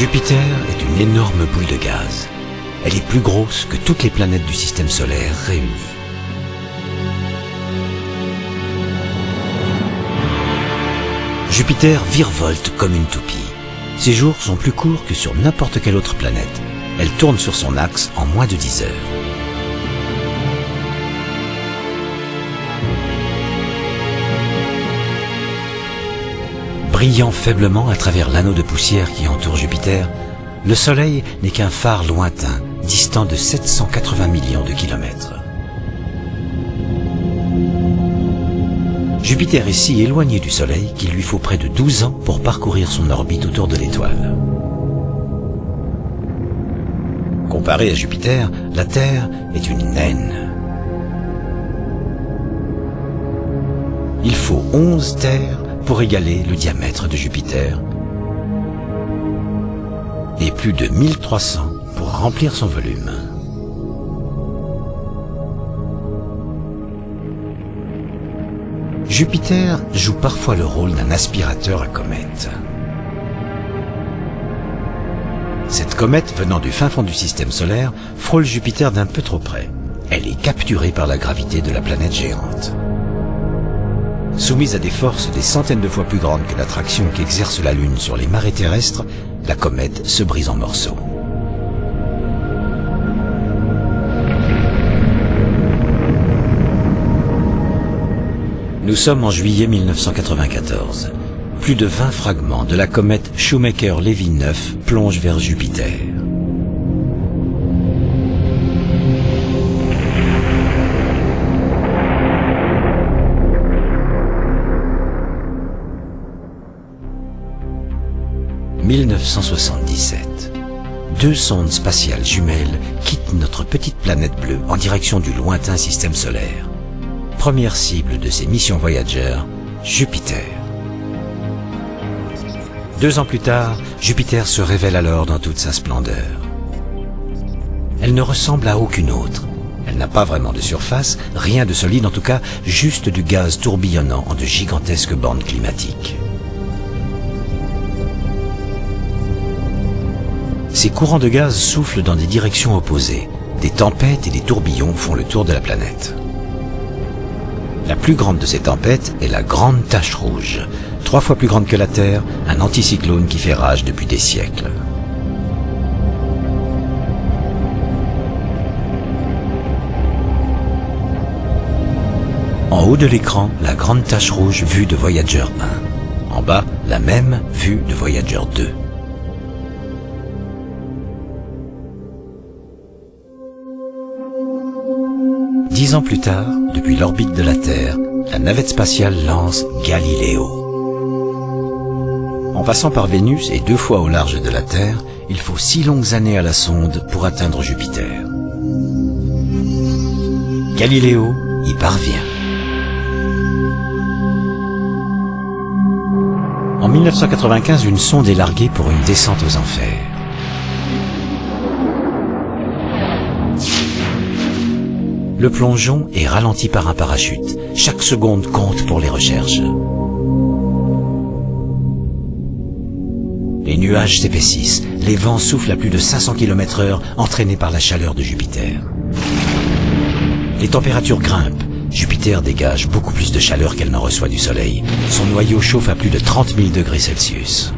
Jupiter est une énorme boule de gaz. Elle est plus grosse que toutes les planètes du système solaire réunies. Jupiter virevolte comme une toupie. Ses jours sont plus courts que sur n'importe quelle autre planète. Elle tourne sur son axe en moins de 10 heures. Brillant faiblement à travers l'anneau de poussière qui entoure Jupiter, le Soleil n'est qu'un phare lointain, distant de 780 millions de kilomètres. Jupiter est si éloigné du Soleil qu'il lui faut près de 12 ans pour parcourir son orbite autour de l'étoile. Comparé à Jupiter, la Terre est une naine. Il faut 11 terres pour égaler le diamètre de Jupiter et plus de 1300 pour remplir son volume. Jupiter joue parfois le rôle d'un aspirateur à comète. Cette comète, venant du fin fond du système solaire, frôle Jupiter d'un peu trop près. Elle est capturée par la gravité de la planète géante. Soumise à des forces des centaines de fois plus grandes que l'attraction qu'exerce la Lune sur les marées terrestres, la comète se brise en morceaux. Nous sommes en juillet 1994. Plus de 20 fragments de la comète Shoemaker-Levy 9 plongent vers Jupiter. « 1977. 2 sondes spatiales jumelles quittent notre petite planète bleue en direction du lointain système solaire. Première cible de ces missions Voyager, Jupiter. 2 ans plus tard, Jupiter se révèle alors dans toute sa splendeur. Elle ne ressemble à aucune autre. Elle n'a pas vraiment de surface, rien de solide en tout cas, juste du gaz tourbillonnant en de gigantesques bandes climatiques. Ces courants de gaz soufflent dans des directions opposées. Des tempêtes et des tourbillons font le tour de la planète. La plus grande de ces tempêtes est la Grande Tache Rouge, 3 fois plus grande que la Terre, un anticyclone qui fait rage depuis des siècles. En haut de l'écran, la Grande Tache Rouge vue de Voyager 1. En bas, la même vue de Voyager 2. Dix ans plus tard, depuis l'orbite de la Terre, la navette spatiale lance Galileo. En passant par Vénus et 2 fois au large de la Terre, il faut 6 longues années à la sonde pour atteindre Jupiter. Galileo y parvient. En 1995, une sonde est larguée pour une descente aux enfers. Le plongeon est ralenti par un parachute. Chaque seconde compte pour les recherches. Les nuages s'épaississent. Les vents soufflent à plus de 500 km/h, entraînés par la chaleur de Jupiter. Les températures grimpent. Jupiter dégage beaucoup plus de chaleur qu'elle n'en reçoit du Soleil. Son noyau chauffe à plus de 30 000 degrés Celsius.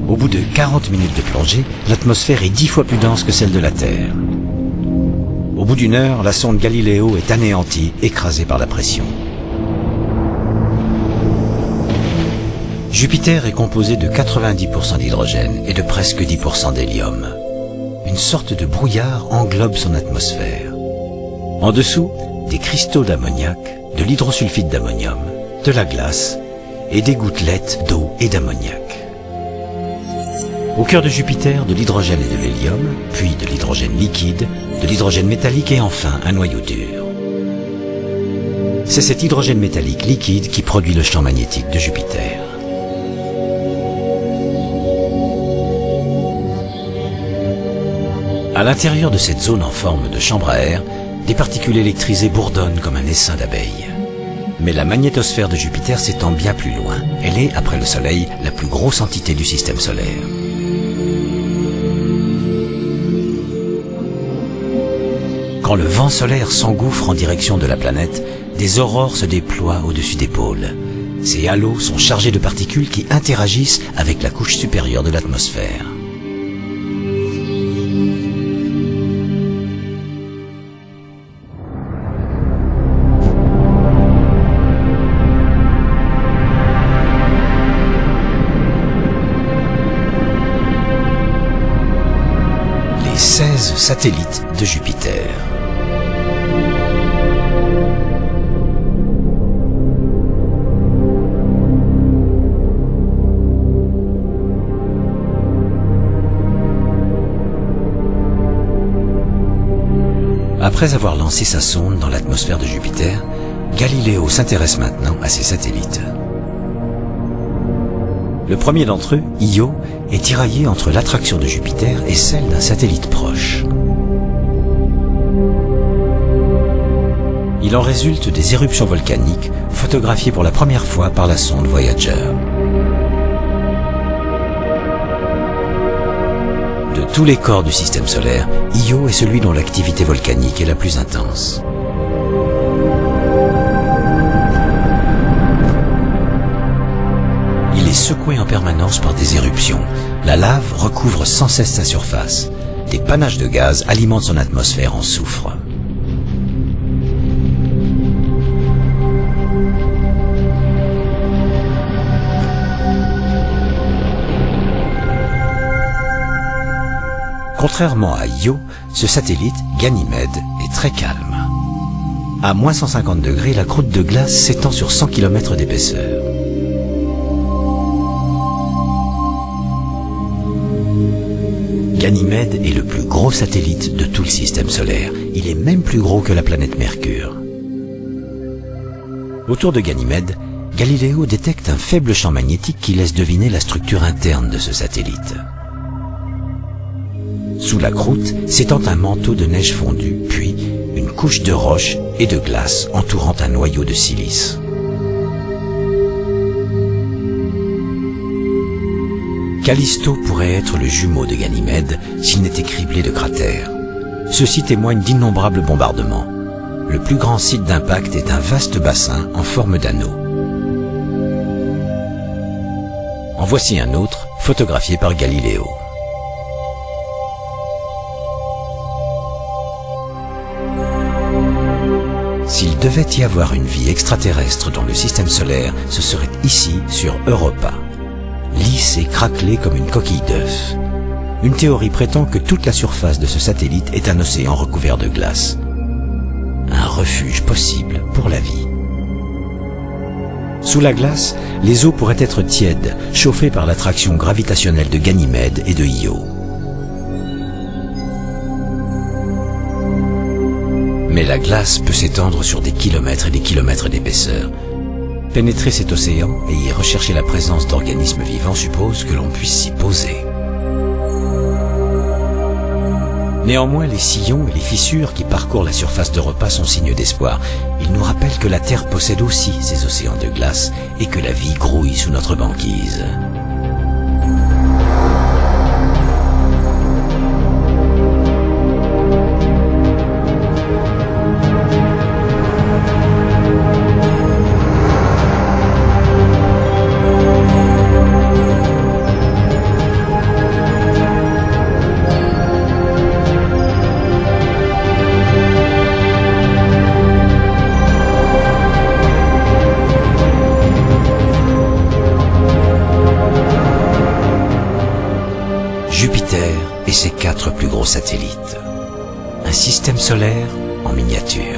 Au bout de 40 minutes de plongée, l'atmosphère est 10 fois plus dense que celle de la Terre. Au bout d'1 heure, la sonde Galileo est anéantie, écrasée par la pression. Jupiter est composé de 90% d'hydrogène et de presque 10% d'hélium. Une sorte de brouillard englobe son atmosphère. En dessous, des cristaux d'ammoniac, de l'hydrosulfide d'ammonium, de la glace et des gouttelettes d'eau et d'ammoniac. Au cœur de Jupiter, de l'hydrogène et de l'hélium, puis de l'hydrogène liquide, de l'hydrogène métallique et enfin un noyau dur. C'est cet hydrogène métallique liquide qui produit le champ magnétique de Jupiter. À l'intérieur de cette zone en forme de chambre à air, des particules électrisées bourdonnent comme un essaim d'abeilles. Mais la magnétosphère de Jupiter s'étend bien plus loin. Elle est, après le Soleil, la plus grosse entité du système solaire. Quand le vent solaire s'engouffre en direction de la planète, des aurores se déploient au-dessus des pôles. Ces halos sont chargés de particules qui interagissent avec la couche supérieure de l'atmosphère. Les 16 satellites de Jupiter. Après avoir lancé sa sonde dans l'atmosphère de Jupiter, Galiléo s'intéresse maintenant à ses satellites. Le premier d'entre eux, Io, est tiraillé entre l'attraction de Jupiter et celle d'un satellite proche. Il en résulte des éruptions volcaniques photographiées pour la première fois par la sonde Voyager. De tous les corps du système solaire, Io est celui dont l'activité volcanique est la plus intense. Il est secoué en permanence par des éruptions. La lave recouvre sans cesse sa surface. Des panaches de gaz alimentent son atmosphère en soufre. Contrairement à Io, ce satellite, Ganymède, est très calme. À moins 150 degrés, la croûte de glace s'étend sur 100 km d'épaisseur. Ganymède est le plus gros satellite de tout le système solaire. Il est même plus gros que la planète Mercure. Autour de Ganymède, Galiléo détecte un faible champ magnétique qui laisse deviner la structure interne de ce satellite. Sous la croûte s'étend un manteau de neige fondue, puis une couche de roches et de glace entourant un noyau de silice. Callisto pourrait être le jumeau de Ganymède s'il n'était criblé de cratères. Ceux-ci témoignent d'innombrables bombardements. Le plus grand site d'impact est un vaste bassin en forme d'anneau. En voici un autre, photographié par Galiléo. S'il devait y avoir une vie extraterrestre dans le système solaire, ce serait ici, sur Europa. Lisse et craquelée comme une coquille d'œuf. Une théorie prétend que toute la surface de ce satellite est un océan recouvert de glace. Un refuge possible pour la vie. Sous la glace, les eaux pourraient être tièdes, chauffées par l'attraction gravitationnelle de Ganymède et de Io. Mais la glace peut s'étendre sur des kilomètres et des kilomètres d'épaisseur. Pénétrer cet océan et y rechercher la présence d'organismes vivants suppose que l'on puisse s'y poser. Néanmoins, les sillons et les fissures qui parcourent la surface d'Europa sont signes d'espoir. Ils nous rappellent que la Terre possède aussi ces océans de glace et que la vie grouille sous notre banquise. Jupiter et ses 4 plus gros satellites. Un système solaire en miniature.